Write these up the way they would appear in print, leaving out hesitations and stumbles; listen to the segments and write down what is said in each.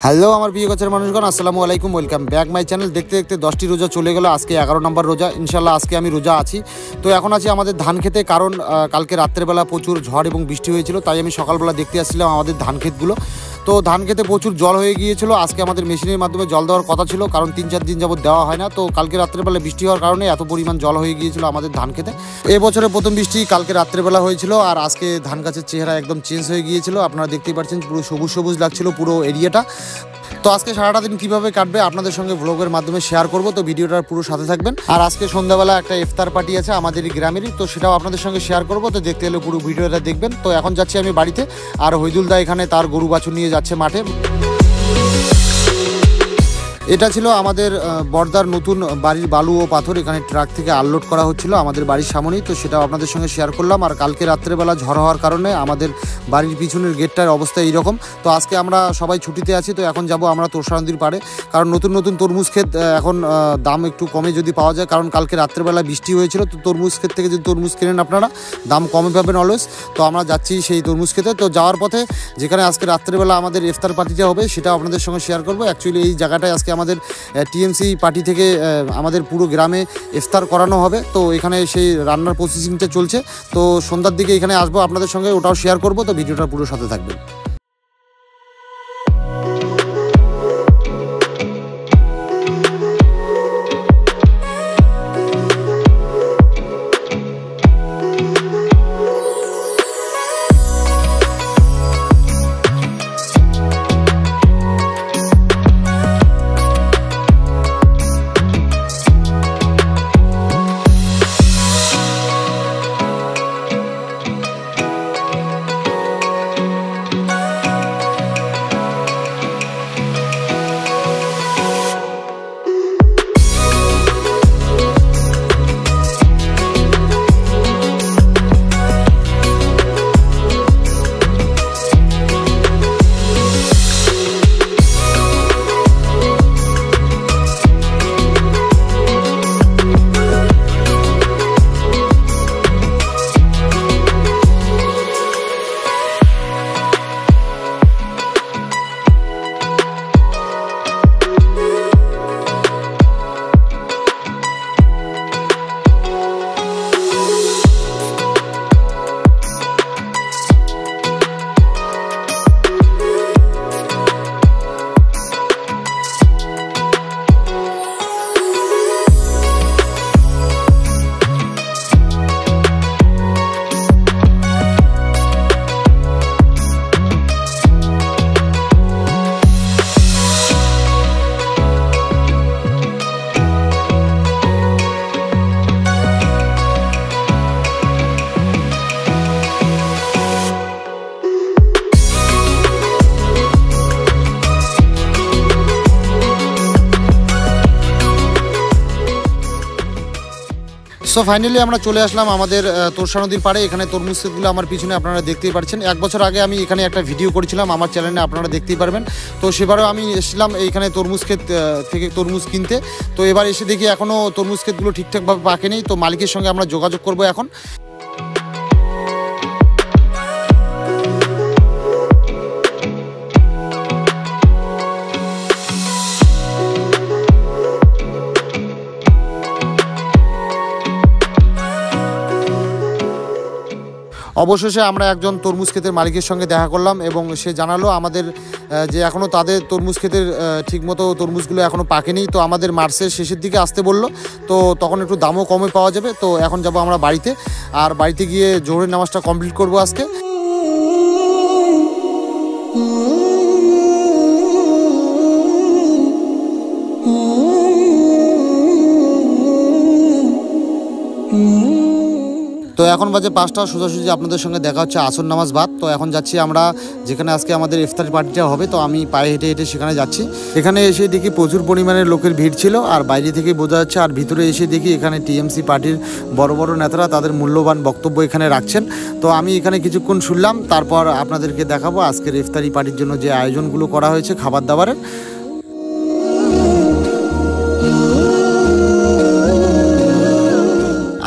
Hello আমার প্রিয় গাছের মানুষগণ, আসসালামু আলাইকুম, ওয়েলকাম ব্যাক মাই চ্যানেল। দেখতে দেখতে 10টি রোজা চলে গেল, আজকে 11 নম্বর রোজা। ইনশাল্লাহ আজকে আমি রোজা আছি। তো এখন আছি আমাদের ধান খেতে, কারণ কালকে রাত্রেবেলা প্রচুর ঝড় এবং বৃষ্টি হয়েছিল, তাই আমি সকালবেলা দেখতে আসছিলাম আমাদের ধান ক্ষেতগুলো। তো ধান খেতে প্রচুর জল হয়ে গিয়েছিল। আজকে আমাদের মেশিনের মাধ্যমে জল দেওয়ার কথা ছিল, কারণ 3-4 দিন যাবত দেওয়া হয় না। তো কালকে রাত্রেবেলা বৃষ্টি হওয়ার কারণে এত পরিমাণ জল হয়ে গিয়েছিল আমাদের ধান খেতে। এবছরের প্রথম বৃষ্টি কালকে রাত্রেবেলা হয়েছিল, আর আজকে ধান গাছের চেহারা একদম চেঞ্জ হয়ে গিয়েছিল। আপনারা দেখতেই পাচ্ছেন পুরো সবুজ সবুজ লাগছিল পুরো এরিয়াটা। তো আজকে সারাটা দিন কীভাবে কাটবে আপনাদের সঙ্গে ব্লগের মাধ্যমে শেয়ার করব, তো ভিডিওটার পুরো সাথে থাকবেন। আর আজকে সন্ধ্যাবেলা একটা ইফতার পার্টি আছে আমাদেরই গ্রামেরই, তো সেটাও আপনাদের সঙ্গে শেয়ার করব। তো দেখতে হলে পুরো ভিডিওটা দেখবেন। তো এখন যাচ্ছি আমি বাড়িতে, আর হইদুল দা এখানে তার গরু বাছুর নিয়ে যাচ্ছে মাঠে। এটা ছিল আমাদের বর্দার নতুন বাড়ির বালু ও পাথর, এখানে ট্রাক থেকে আনলোড করা হচ্ছিল আমাদের বাড়ির সামনেই। তো সেটাও আপনাদের সঙ্গে শেয়ার করলাম। আর কালকে রাত্রেবেলা ঝড় হওয়ার কারণে আমাদের বাড়ির পিছনের গেটটার অবস্থা এইরকম। তো আজকে আমরা সবাই ছুটিতে আছি, তো এখন যাব আমরা তোরসা নদীর পাড়ে, কারণ নতুন নতুন তরমুজ ক্ষেত এখন দাম একটু কমে যদি পাওয়া যায়, কারণ কালকে রাত্রেবেলা বৃষ্টি হয়েছিল। তো তরমুজ ক্ষেত থেকে যদি তরমুজ কেনেন আপনারা দাম কমে পাবেন অলওয়েজ। তো আমরা যাচ্ছি সেই তরমুজ খেতে। তো যাওয়ার পথে যেখানে আজকে রাত্রেবেলা আমাদের ইফতার পার্টিটা হবে সেটাও আপনাদের সঙ্গে শেয়ার করবো। অ্যাকচুয়ালি এই জায়গাটায় আজকে আমাদের টিএমসি পার্টি থেকে আমাদের পুরো গ্রামে ইফতার করানো হবে। তো এখানে সেই রান্নার প্রসেসিংটা চলছে। তো সন্ধ্যার দিকে এখানে আসবো আপনাদের সঙ্গে, ওটাও শেয়ার করবো। তো ভিডিওটা পুরো সাথে থাকবেন। সো ফাইনালি আমরা চলে আসলাম আমাদের তোরসা নদীর পাড়ে। এখানে তরমুজ ক্ষেতগুলো আমার পিছনে আপনারা দেখতেই পাচ্ছেন। 1 বছর আগে আমি এখানে একটা ভিডিও করেছিলাম আমার চ্যানেলে, আপনারা দেখতেই পারবেন। তো সেবারও আমি এসেছিলাম এইখানে তরমুজ ক্ষেত থেকে তরমুজ কিনতে। তো এবার এসে দেখি এখনও তরমুজ ক্ষেতগুলো ঠিকঠাকভাবে পাকেনি। তো মালিকের সঙ্গে আমরা যোগাযোগ করব এখন। অবশেষে আমরা একজন তরমুজ ক্ষেতের মালিকের সঙ্গে দেখা করলাম, এবং সে জানালো আমাদের যে এখনও তাদের তরমুজ ক্ষেতের ঠিকমতো তরমুজগুলো এখনও পাকেনি। তো আমাদের মার্চের শেষের দিকে আসতে বলল, তো তখন একটু দামও কমে পাওয়া যাবে। তো এখন যাব আমরা বাড়িতে, আর বাড়িতে গিয়ে জোহরের নামাজটা কমপ্লিট করব আজকে। তো এখন বাজে 5টা, সোজাসুজি আপনাদের সঙ্গে দেখা হচ্ছে আসর নামাজ বাদ। তো এখন যাচ্ছি আমরা যেখানে আজকে আমাদের ইফতার পার্টিটা হবে। তো আমি পায়ে হেঁটে হেঁটে সেখানে যাচ্ছি। এখানে এসে দেখি প্রচুর পরিমাণে লোকের ভিড় ছিল, আর বাইরে থেকে বোঝা যাচ্ছে। আর ভিতরে এসে দেখি এখানে টিএমসি পার্টির বড় বড় নেতারা তাদের মূল্যবান বক্তব্য এখানে রাখছেন। তো আমি এখানে কিছুক্ষণ শুনলাম, তারপর আপনাদেরকে দেখাবো আজকের ইফতারি পার্টির জন্য যে আয়োজনগুলো করা হয়েছে খাবার দাবারের।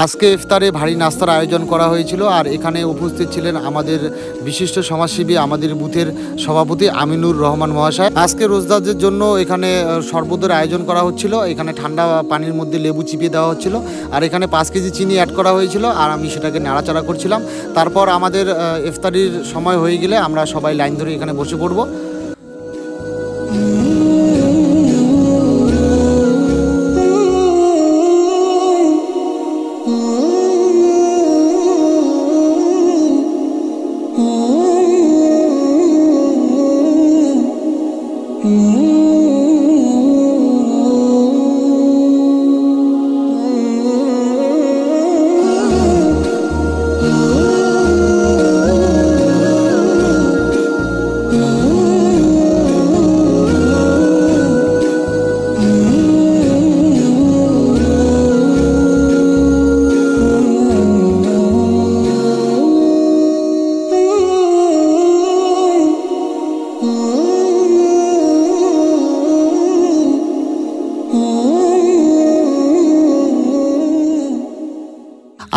আজকে ইফতারে ভারী নাস্তার আয়োজন করা হয়েছিল, আর এখানে উপস্থিত ছিলেন আমাদের বিশিষ্ট সমাজসেবী, আমাদের বুথের সভাপতি আমিনুর রহমান মহাশয়। আজকে রোজাদারদের জন্য এখানে শরবতের আয়োজন করা হচ্ছিল, এখানে ঠান্ডা পানির মধ্যে লেবু চিপিয়ে দেওয়া হচ্ছিল, আর এখানে 5 কেজি চিনি অ্যাড করা হয়েছিল, আর আমি সেটাকে নাড়াচাড়া করছিলাম। তারপর আমাদের ইফতারির সময় হয়ে গেলে আমরা সবাই লাইন ধরে এখানে বসে পড়ব।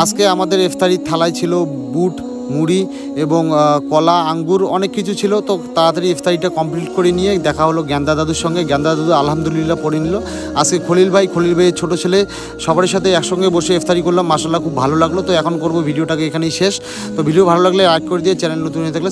আজকে আমাদের ইফতারির থালায় ছিল বুট, মুড়ি এবং কলা, আঙ্গুর, অনেক কিছু ছিল। তো তাড়াতাড়ি ইফতারিটা কমপ্লিট করে নিয়ে দেখা হলো জ্ঞানদা দাদুর সঙ্গে। জ্ঞানদা দাদু আলহামদুলিল্লাহ পড়ে নিল। আজকে খলিল ভাইয়ের ছোটো ছেলে সবার সাথে একসঙ্গে বসে ইফতারি করলাম, মাশাআল্লাহ খুব ভালো লাগলো। তো এখন করব ভিডিওটাকে এখানেই শেষ। তো ভিডিও ভালো লাগলে লাইক করে দিয়ে, চ্যানেল নতুন হয়ে থাকলে